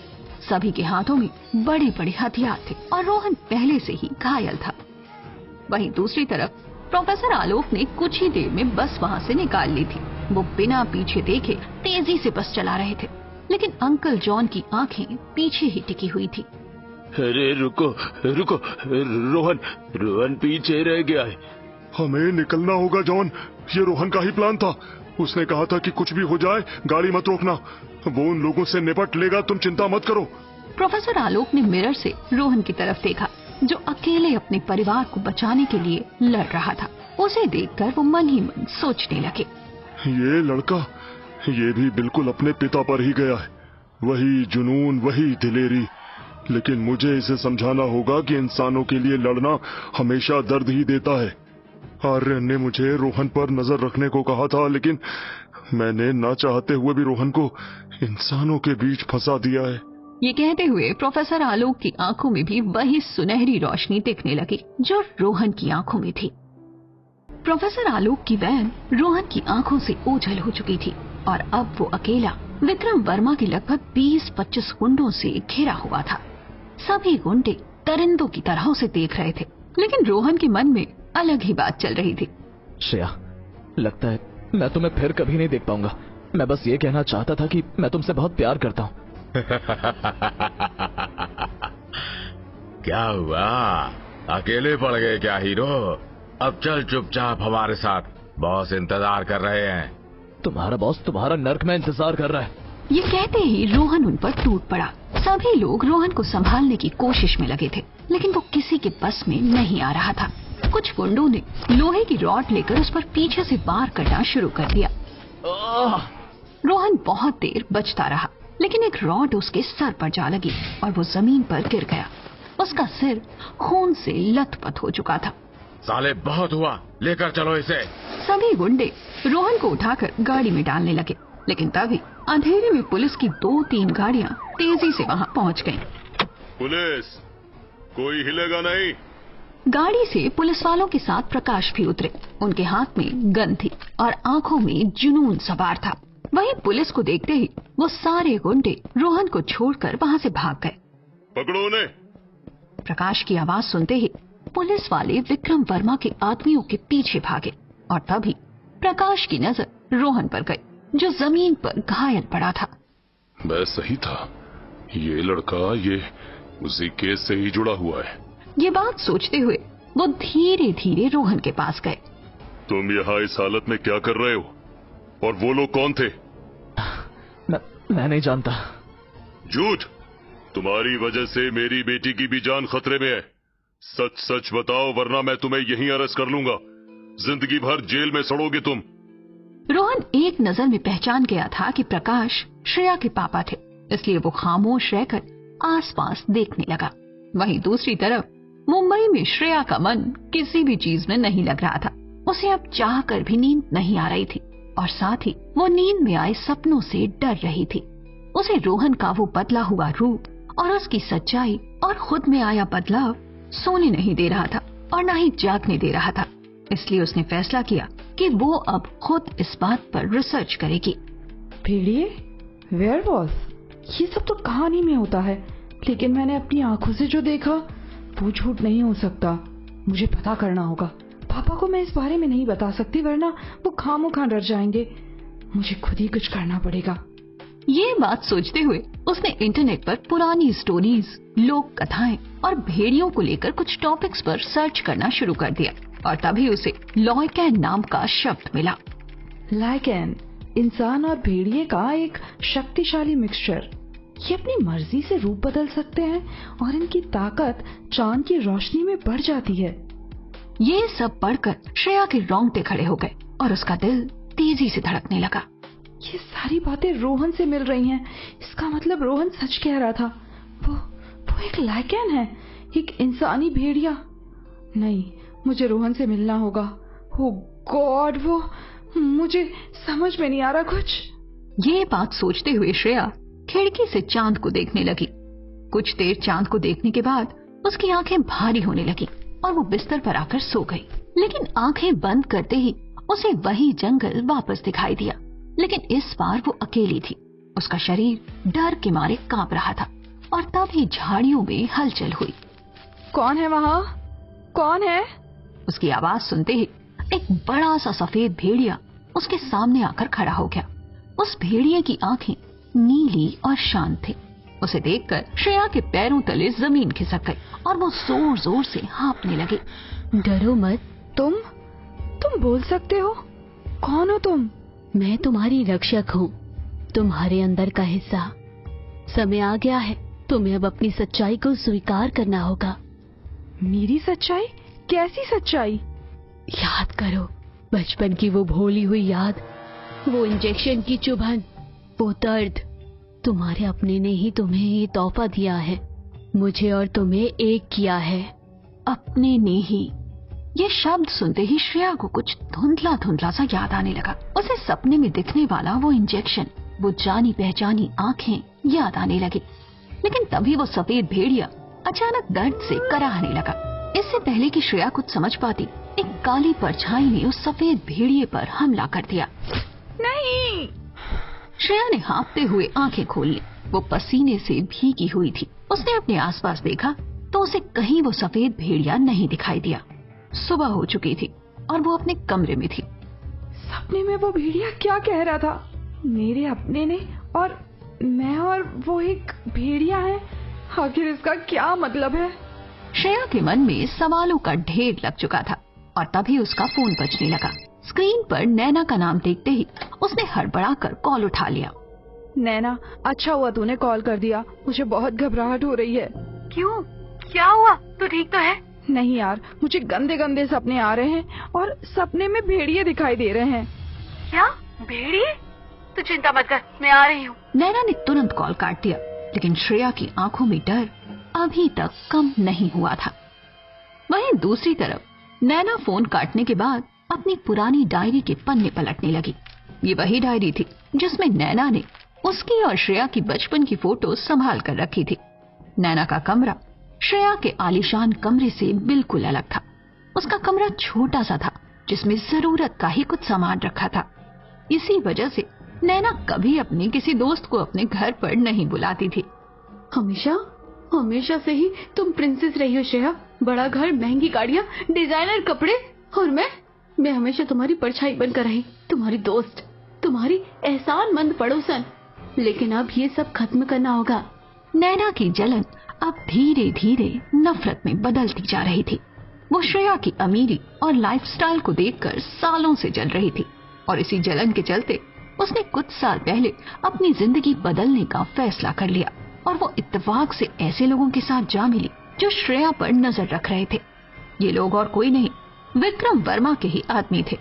सभी के हाथों में बड़े बड़े हथियार थे और रोहन पहले से ही घायल था। वहीं दूसरी तरफ प्रोफेसर आलोक ने कुछ ही देर में बस वहाँ से निकाल ली थी। वो बिना पीछे देखे तेजी से बस चला रहे थे, लेकिन अंकल जॉन की आंखें पीछे ही टिकी हुई थी। अरे रुको रुको, रोहन पीछे रह गया है। हमें निकलना होगा जॉन, ये रोहन का ही प्लान था। उसने कहा था कि कुछ भी हो जाए गाड़ी मत रोकना, वो उन लोगों से निपट लेगा, तुम चिंता मत करो। प्रोफेसर आलोक ने मिरर से रोहन की तरफ देखा, जो अकेले अपने परिवार को बचाने के लिए लड़ रहा था। उसे देखकर वो मन ही मन सोचने लगे, ये लड़का, ये भी बिल्कुल अपने पिता पर ही गया है। वही जुनून, वही दिलेरी। लेकिन मुझे इसे समझाना होगा कि इंसानों के लिए लड़ना हमेशा दर्द ही देता है। आर्यन ने मुझे रोहन पर नजर रखने को कहा था, लेकिन मैंने ना चाहते हुए भी रोहन को इंसानों के बीच फंसा दिया है। ये कहते हुए प्रोफेसर आलोक की आंखों में भी वही सुनहरी रोशनी दिखने लगी जो रोहन की आंखों में थी। प्रोफेसर आलोक की वैन रोहन की आंखों से ओझल हो चुकी थी और अब वो अकेला विक्रम वर्मा के लगभग 20-25 गुंडों से घिरा हुआ था। सभी गुंडे दरिंदों की तरह उसे देख रहे थे, लेकिन रोहन के मन में अलग ही बात चल रही थी। श्रेया, लगता है मैं तुम्हें फिर कभी नहीं देख पाऊंगा। मैं बस ये कहना चाहता था कि मैं तुमसे बहुत प्यार करता हूँ। क्या हुआ, अकेले पड़ गए क्या हीरो? अब चल चुपचाप हमारे साथ, बॉस इंतजार कर रहे हैं। तुम्हारा बॉस तुम्हारा नर्क में इंतजार कर रहा है। ये कहते ही रोहन उन पर टूट पड़ा। सभी लोग रोहन को संभालने की कोशिश में लगे थे, लेकिन वो किसी के बस में नहीं आ रहा था। कुछ गुंडों ने लोहे की रॉड लेकर उस पर पीछे से वार करना शुरू कर दिया। रोहन बहुत देर बचता रहा, लेकिन एक रॉड उसके सर पर जा लगी और वो जमीन पर गिर गया। उसका सिर खून से लथपथ हो चुका था। साले बहुत हुआ, लेकर चलो इसे। सभी गुंडे रोहन को उठाकर गाड़ी में डालने लगे, लेकिन तभी अंधेरे में पुलिस की 2-3 गाड़ियां तेजी से वहां पहुंच गईं। पुलिस, कोई हिलेगा नहीं। गाड़ी से पुलिस वालों के साथ प्रकाश भी उतरे। उनके हाथ में गन थी और आंखों में जुनून सवार था। वहीं पुलिस को देखते ही वो सारे गुंडे रोहन को छोड़कर वहां से भाग गए। पकड़ो उन्हें। प्रकाश की आवाज सुनते ही पुलिस वाले विक्रम वर्मा के आदमियों के पीछे भागे और तभी प्रकाश की नजर रोहन पर गई, जो जमीन पर घायल पड़ा था। मैं सही था, ये लड़का ये उसी केस से ही जुड़ा हुआ है। ये बात सोचते हुए वो धीरे धीरे रोहन के पास गए। तुम यहाँ इस हालत में क्या कर रहे हो, और वो लोग कौन थे? मैं नहीं जानता। झूठ, तुम्हारी वजह से मेरी बेटी की भी जान खतरे में है। सच सच बताओ, वरना मैं तुम्हें यहीं अरेस्ट कर लूंगा। जिंदगी भर जेल में सड़ोगे तुम। रोहन एक नजर में पहचान गया था कि प्रकाश श्रेया के पापा थे, इसलिए वो खामोश रहकर आसपास देखने लगा। वहीं दूसरी तरफ मुंबई में श्रेया का मन किसी भी चीज में नहीं लग रहा था। उसे अब चाह कर भी नींद नहीं आ रही थी और साथ ही वो नींद में आए सपनों से डर रही थी। उसे रोहन का वो बदला हुआ रूप और उसकी सच्चाई और खुद में आया बदलाव सोने नहीं दे रहा था और न ही जागने दे रहा था। इसलिए उसने फैसला किया कि वो अब खुद इस बात पर रिसर्च करेगी। भेड़िए, वेयरवॉल्फ, ये सब तो कहानी में होता है, लेकिन मैंने अपनी आंखों से जो देखा वो झूठ नहीं हो सकता। मुझे पता करना होगा। पापा को मैं इस बारे में नहीं बता सकती, वरना वो खामोखा डर जाएंगे। मुझे खुद ही कुछ करना पड़ेगा। ये बात सोचते हुए उसने इंटरनेट पर पुरानी स्टोरीज, लोक कथाएं और भेड़ियों को लेकर कुछ टॉपिक्स पर सर्च करना शुरू कर दिया और तभी उसे लॉयकैन नाम का शब्द मिला। लाइकैन, इंसान और भेड़िए का एक शक्तिशाली मिक्सचर। ये अपनी मर्जी से रूप बदल सकते हैं और इनकी ताकत चांद की रोशनी में बढ़ जाती है। ये सब पढ़कर श्रेया के रोंगटे खड़े हो गए और उसका दिल तेजी से धड़कने लगा। ये सारी बातें रोहन से मिल रही हैं। इसका मतलब रोहन सच कह रहा था। वो एक लाइकैन है, एक इंसानी भेड़िया। नहीं, मुझे रोहन से मिलना होगा। ओ गॉड, वो मुझे समझ में नहीं आ रहा कुछ। ये बात सोचते हुए श्रेया खिड़की से चांद को देखने लगी। कुछ देर चांद को देखने के बाद उसकी आंखें भारी होने लगी और वो बिस्तर पर आकर सो गई। लेकिन आंखें बंद करते ही उसे वही जंगल वापस दिखाई दिया, लेकिन इस बार वो अकेली थी। उसका शरीर डर के मारे कांप रहा था और तभी झाड़ियों में हलचल हुई। कौन है वहाँ? कौन है? उसकी आवाज सुनते ही एक बड़ा सा सफेद भेड़िया उसके सामने आकर खड़ा हो गया। उस भेड़िए की आंखें नीली और शांत थी। उसे देखकर श्रेया के पैरों तले जमीन खिसक गई और वो जोर जोर से हाँफने लगी। डरो मत। तुम बोल सकते हो? कौन हो तुम? मैं तुम्हारी रक्षक हूँ, तुम्हारे अंदर का हिस्सा। समय आ गया है, तुम्हें अब अपनी सच्चाई को स्वीकार करना होगा। मेरी सच्चाई? कैसी सच्चाई? याद करो बचपन की वो भोली हुई याद, वो इंजेक्शन की चुभन, वो दर्द। तुम्हारे अपने ने ही तुम्हें ये तोहफा दिया है, मुझे और तुम्हें एक किया है। अपने ने ही। ये शब्द सुनते ही श्रेया को कुछ धुंधला धुंधला सा याद आने लगा। उसे सपने में दिखने वाला वो इंजेक्शन, वो जानी पहचानी आंखें याद आने लगी। लेकिन तभी वो सफेद भेड़िया अचानक दर्द से कराहने लगा। इससे पहले कि श्रेया कुछ समझ पाती, एक काली परछाई ने उस सफेद भेड़िए पर हमला कर दिया। नहीं! श्रेया ने हाँफते हुए आंखें खोल ली। वो पसीने से भीगी हुई थी। उसने अपने आसपास देखा तो उसे कहीं वो सफेद भेड़िया नहीं दिखाई दिया। सुबह हो चुकी थी और वो अपने कमरे में थी। सपने में वो भेड़िया क्या कह रहा था? मेरे अपने ने और मैं और वो एक भेड़िया है। आखिर इसका क्या मतलब है? श्रेया के मन में सवालों का ढेर लग चुका था और तभी उसका फोन बजने लगा। स्क्रीन पर नैना का नाम देखते ही उसने हड़बड़ाकर कॉल उठा लिया। नैना, अच्छा हुआ तूने कॉल कर दिया। मुझे बहुत घबराहट हो रही है। क्यों? क्या हुआ? तू ठीक तो है? नहीं यार, मुझे गंदे गंदे सपने आ रहे हैं और सपने में भेड़िए दिखाई दे रहे हैं। क्या भेड़िए? तू चिंता मत कर, मैं आ रही हूँ। नैना ने तुरंत कॉल काट दिया, लेकिन श्रेया की आंखों में डर अभी तक कम नहीं हुआ था। वहीं दूसरी तरफ नैना फोन काटने के बाद अपनी पुरानी डायरी के पन्ने पलटने लगी। ये वही डायरी थी जिसमें नैना ने उसकी और श्रेया की बचपन की फोटो संभाल कर रखी थी। नैना का कमरा श्रेया के आलीशान कमरे से बिल्कुल अलग था। उसका कमरा छोटा सा था जिसमें जरूरत का ही कुछ सामान रखा था। इसी वजह से नैना कभी अपने किसी दोस्त को अपने घर पर नहीं बुलाती थी। हमेशा से ही तुम प्रिंसेस रही हो श्रेया। बड़ा घर, महंगी गाड़ियाँ, डिजाइनर कपड़े, और मैं हमेशा तुम्हारी परछाई बनकर रही, तुम्हारी दोस्त, तुम्हारी एहसानमंद पड़ोसन। लेकिन अब ये सब खत्म करना होगा। नैना की जलन अब धीरे धीरे नफरत में बदलती जा रही थी। वो श्रेया की अमीरी और लाइफस्टाइल को देखकर सालों से जल रही थी और इसी जलन के चलते उसने कुछ साल पहले अपनी जिंदगी बदलने का फैसला कर लिया और वो इत्तेफाक से ऐसे लोगों के साथ जा मिली जो श्रेया पर नजर रख रहे थे। ये लोग और कोई नहीं, विक्रम वर्मा के ही आदमी थे।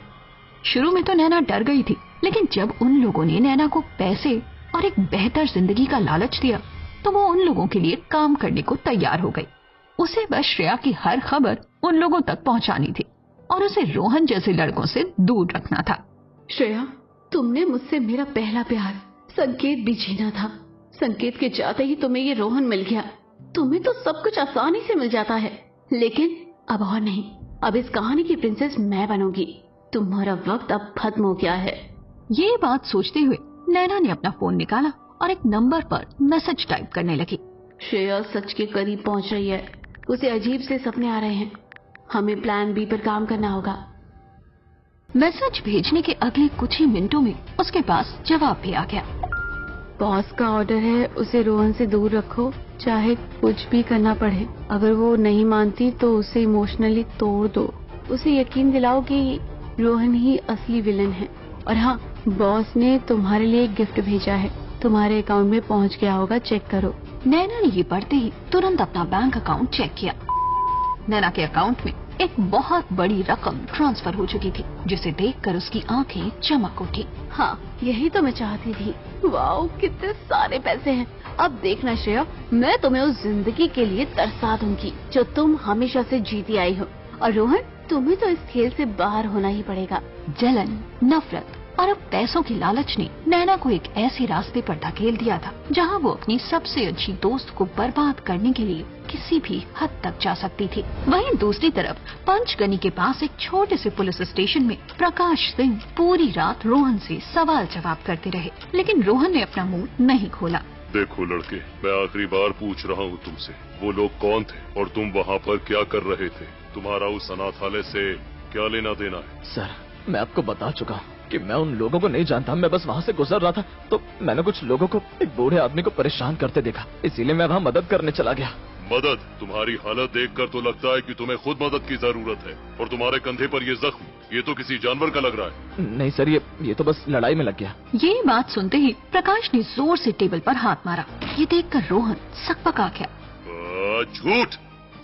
शुरू में तो नैना डर गई थी, लेकिन जब उन लोगों ने नैना को पैसे और एक बेहतर जिंदगी का लालच दिया तो वो उन लोगों के लिए काम करने को तैयार हो गई। उसे बस श्रेया की हर खबर उन लोगों तक पहुंचानी थी और उसे रोहन जैसे लड़कों से दूर रखना था। श्रेया, तुमने मुझसे मेरा पहला प्यार संकेत भी छीना था। संकेत के जाते ही तुम्हें ये रोहन मिल गया। तुम्हें तो सब कुछ आसानी से मिल जाता है, लेकिन अब और नहीं। अब इस कहानी की प्रिंसेस मैं बनूंगी। तुम्हारा वक्त अब खत्म हो गया है। ये बात सोचते हुए नैना ने अपना फोन निकाला और एक नंबर पर मैसेज टाइप करने लगी। श्रेया सच के करीब पहुंच रही है। उसे अजीब से सपने आ रहे हैं। हमें प्लान बी पर काम करना होगा। मैसेज भेजने के अगले कुछ ही मिनटों में उसके पास जवाब भी आ गया। बॉस का ऑर्डर है, उसे रोहन से दूर रखो, चाहे कुछ भी करना पड़े। अगर वो नहीं मानती तो उसे इमोशनली तोड़ दो। उसे यकीन दिलाओ कि रोहन ही असली विलन है। और हाँ, बॉस ने तुम्हारे लिए एक गिफ्ट भेजा है, तुम्हारे अकाउंट में पहुंच गया होगा, चेक करो। नैना ने ये पढ़ते ही तुरंत अपना बैंक अकाउंट चेक किया। नैना के अकाउंट में एक बहुत बड़ी रकम ट्रांसफर हो चुकी थी, जिसे देखकर उसकी आंखें चमक उठी। हाँ, यही तो मैं चाहती थी। वाओ, कितने सारे पैसे हैं। अब देखना श्रेया, मैं तुम्हें उस जिंदगी के लिए तरसा दूंगी जो तुम हमेशा से जीती आई हो। और रोहन, तुम्हें तो इस खेल से बाहर होना ही पड़ेगा। जलन, नफरत और अब पैसों की लालच ने नैना को एक ऐसे रास्ते पर धकेल दिया था जहां वो अपनी सबसे अच्छी दोस्त को बर्बाद करने के लिए किसी भी हद तक जा सकती थी। वहीं दूसरी तरफ पंचगनी के पास एक छोटे से पुलिस स्टेशन में प्रकाश सिंह पूरी रात रोहन से सवाल जवाब करते रहे, लेकिन रोहन ने अपना मुंह नहीं खोला। देखो लड़के, मैं आखिरी बार पूछ रहा हूँ तुमसे, वो लोग कौन थे और तुम वहाँ पर क्या कर रहे थे? तुम्हारा उस अनाथालय से क्या लेना देना है? सर, मैं आपको बता चुका हूँ कि मैं उन लोगों को नहीं जानता। मैं बस वहाँ से गुजर रहा था तो मैंने कुछ लोगों को एक बूढ़े आदमी को परेशान करते देखा, इसीलिए मैं वहाँ मदद करने चला गया। मदद? तुम्हारी हालत देखकर तो लगता है कि तुम्हें खुद मदद की जरूरत है। और तुम्हारे कंधे पर ये जख्म, ये तो किसी जानवर का लग रहा है। नहीं सर, ये तो बस लड़ाई में लग गया। ये बात सुनते ही प्रकाश ने जोर से टेबल पर हाथ मारा। ये देखकर रोहन सकपका गया। झूठ,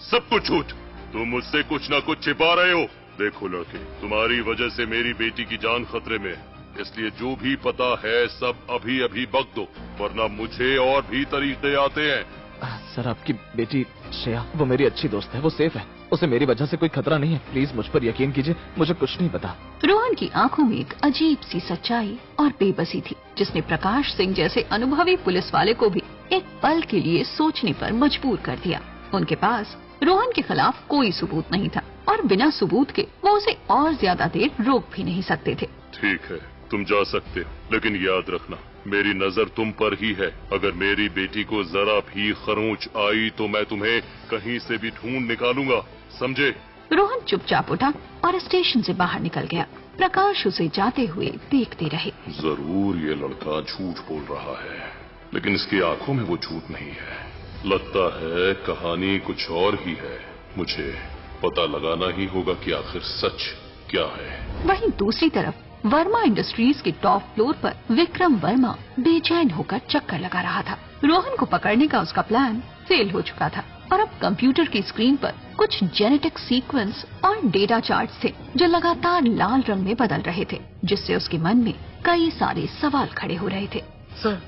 सब कुछ झूठ। तुम मुझसे कुछ न कुछ छिपा रहे हो। देखो लड़के, तुम्हारी वजह से मेरी बेटी की जान खतरे में है, इसलिए जो भी पता है सब अभी अभी बक दो, वरना मुझे और भी तरीके आते हैं। सर, आपकी बेटी श्रेया, वो मेरी अच्छी दोस्त है, वो सेफ है, उसे मेरी वजह से कोई खतरा नहीं है। प्लीज मुझ पर यकीन कीजिए, मुझे कुछ नहीं पता। रोहन की आंखों में एक अजीब सी सच्चाई और बेबसी थी, जिसने प्रकाश सिंह जैसे अनुभवी पुलिस वाले को भी एक पल के लिए सोचने पर मजबूर कर दिया। उनके पास रोहन के खिलाफ कोई सबूत नहीं था और बिना सबूत के वो उसे और ज्यादा देर रोक भी नहीं सकते थे। ठीक है, तुम जा सकते हो, लेकिन याद रखना मेरी नजर तुम पर ही है। अगर मेरी बेटी को जरा भी खरोंच आई तो मैं तुम्हें कहीं से भी ढूंढ निकालूंगा, समझे? रोहन चुपचाप उठा और स्टेशन से बाहर निकल गया। प्रकाश उसे जाते हुए देखते रहे। जरूर ये लड़का झूठ बोल रहा है, लेकिन इसकी आंखों में वो झूठ नहीं है। लगता है कहानी कुछ और ही है। मुझे पता लगाना ही होगा कि आखिर सच क्या है। वहीं दूसरी तरफ वर्मा इंडस्ट्रीज के टॉप फ्लोर पर विक्रम वर्मा बेचैन होकर चक्कर लगा रहा था। रोहन को पकड़ने का उसका प्लान फेल हो चुका था। और अब कंप्यूटर की स्क्रीन पर कुछ जेनेटिक सीक्वेंस और डेटा चार्ट्स थे जो लगातार लाल रंग में बदल रहे थे, जिससे उसके मन में कई सारे सवाल खड़े हो रहे थे। सर,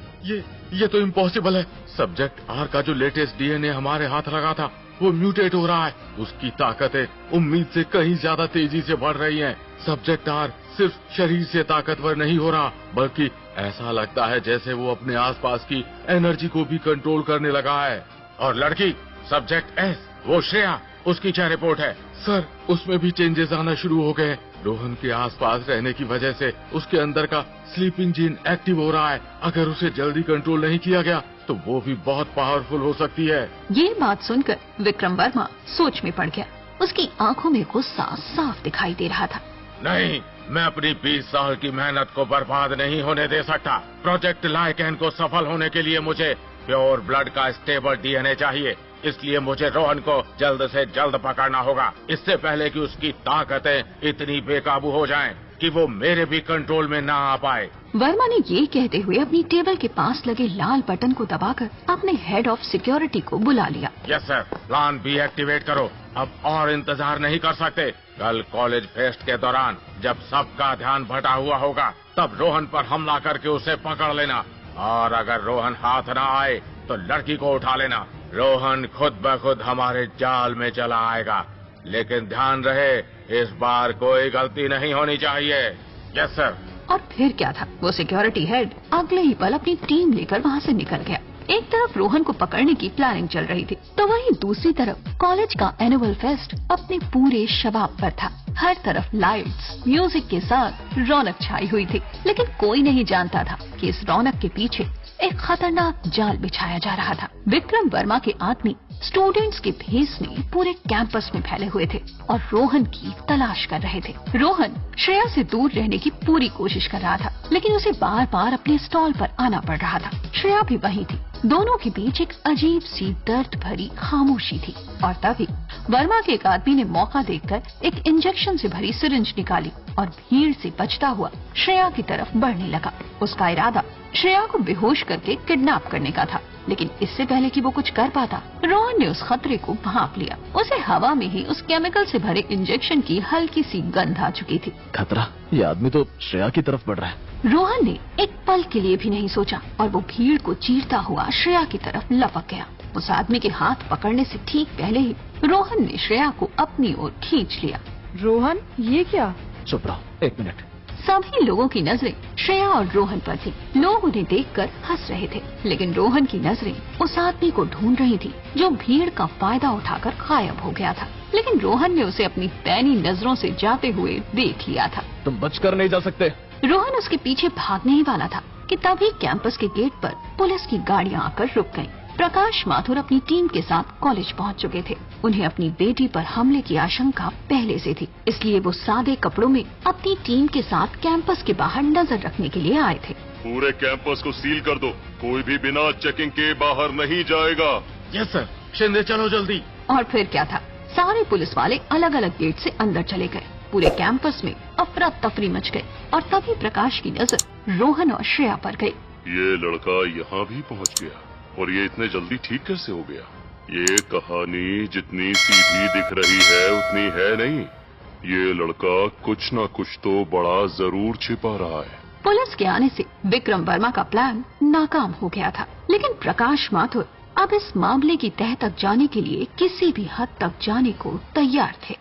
ये तो इम्पॉसिबल है। सब्जेक्ट आर का जो लेटेस्ट डीएनए हमारे हाथ लगा था वो म्यूटेट हो रहा है। उसकी ताकतें उम्मीद से कहीं ज्यादा तेजी से बढ़ रही हैं। सब्जेक्ट आर सिर्फ शरीर से ताकतवर नहीं हो रहा, बल्कि ऐसा लगता है जैसे वो अपने आसपास की एनर्जी को भी कंट्रोल करने लगा है। और लड़की सब्जेक्ट एस, वो श्रेया, उसकी क्या रिपोर्ट है? सर, उसमें भी चेंजेस आना शुरू हो गए। रोहन के आसपास रहने की वजह से उसके अंदर का स्लीपिंग जीन एक्टिव हो रहा है। अगर उसे जल्दी कंट्रोल नहीं किया गया तो वो भी बहुत पावरफुल हो सकती है। ये बात सुनकर विक्रम वर्मा सोच में पड़ गया। उसकी आंखों में गुस्सा साफ दिखाई दे रहा था। नहीं, मैं अपनी 20 साल की मेहनत को बर्बाद नहीं होने दे सकता। प्रोजेक्ट लाइकेन को सफल होने के लिए मुझे प्योर ब्लड का स्टेबल डीएनए चाहिए। इसलिए मुझे रोहन को जल्द से जल्द पकड़ना होगा, इससे पहले कि उसकी ताकतें इतनी बेकाबू हो जाएं कि वो मेरे भी कंट्रोल में ना आ पाए। वर्मा ने ये कहते हुए अपनी टेबल के पास लगे लाल बटन को दबाकर अपने हेड ऑफ सिक्योरिटी को बुला लिया। Yes sir, plan B activate करो। अब और इंतजार नहीं कर सकते। कल कॉलेज फेस्ट के दौरान जब सबका ध्यान भटा हुआ होगा तब रोहन पर हमला करके उसे पकड़ लेना, और अगर रोहन हाथ न आए तो लड़की को उठा लेना। रोहन खुद ब खुद हमारे जाल में चला आएगा, लेकिन ध्यान रहे इस बार कोई गलती नहीं होनी चाहिए। Yes sir. और फिर क्या था, वो सिक्योरिटी हेड अगले ही पल अपनी टीम लेकर वहाँ से निकल गया। एक तरफ रोहन को पकड़ने की प्लानिंग चल रही थी, तो वहीं दूसरी तरफ कॉलेज का एनुअल फेस्ट अपने पूरे शबाब पर था। हर तरफ लाइट्स, म्यूजिक के साथ रौनक छाई हुई थी, लेकिन कोई नहीं जानता था कि इस रौनक के पीछे एक खतरनाक जाल बिछाया जा रहा था। विक्रम वर्मा के आदमी स्टूडेंट्स के भेस में पूरे कैंपस में फैले हुए थे और रोहन की तलाश कर रहे थे। रोहन श्रेया से दूर रहने की पूरी कोशिश कर रहा था, लेकिन उसे बार बार अपने स्टॉल पर आना पड़ रहा था। श्रेया भी वहीं थी। दोनों के बीच एक अजीब सी दर्द भरी खामोशी थी। और तभी वर्मा के एक आदमी ने मौका देखकर एक इंजेक्शन से भरी सिरिंज निकाली और भीड़ से बचता हुआ श्रेया की तरफ बढ़ने लगा। उसका इरादा श्रेया को बेहोश करके किडनैप करने का था, लेकिन इससे पहले कि वो कुछ कर पाता, रोहन ने उस खतरे को भांप लिया। उसे हवा में ही उस केमिकल से भरे इंजेक्शन की हल्की सी गंध आ चुकी थी। खतरा, ये आदमी तो श्रेया की तरफ बढ़ रहा है। रोहन ने एक पल के लिए भी नहीं सोचा और वो भीड़ को चीरता हुआ श्रेया की तरफ लपक गया। उस आदमी के हाथ पकड़ने से ठीक पहले ही रोहन ने श्रेया को अपनी ओर खींच लिया। रोहन, ये क्या? चुप रहो, 1 मिनट। सभी लोगों की नजरें श्रेया और रोहन पर थी। लोग उन्हें देखकर हंस रहे थे, लेकिन रोहन की नजरें उस आदमी को ढूंढ रही थी जो भीड़ का फायदा उठाकर गायब हो गया था। लेकिन रोहन ने उसे अपनी पैनी नजरों से जाते हुए देख लिया था। तुम बचकर नहीं जा सकते। रोहन उसके पीछे भागने ही वाला था कि तभी कैंपस के गेट पर पुलिस की गाड़ियां आकर रुक गईं। प्रकाश माथुर अपनी टीम के साथ कॉलेज पहुंच चुके थे। उन्हें अपनी बेटी पर हमले की आशंका पहले से थी, इसलिए वो सादे कपड़ों में अपनी टीम के साथ कैंपस के बाहर नजर रखने के लिए आए थे। पूरे कैंपस को सील कर दो, कोई भी बिना चेकिंग के बाहर नहीं जाएगा। Yes sir. शिंदे, चलो जल्दी। और फिर क्या था, सारे पुलिस वाले अलग अलग गेट से अंदर चले गए। पूरे कैंपस में अफरा तफरी मच गई और तभी प्रकाश की नजर रोहन और श्रेया पर गई। ये लड़का यहाँ भी पहुँच गया, और ये इतने जल्दी ठीक कैसे हो गया? ये कहानी जितनी सीधी दिख रही है उतनी है नहीं। ये लड़का कुछ न कुछ तो बड़ा जरूर छिपा रहा है। पुलिस के आने से विक्रम वर्मा का प्लान नाकाम हो गया था, लेकिन प्रकाश माथुर अब इस मामले की तह तक जाने के लिए किसी भी हद तक जाने को तैयार थे।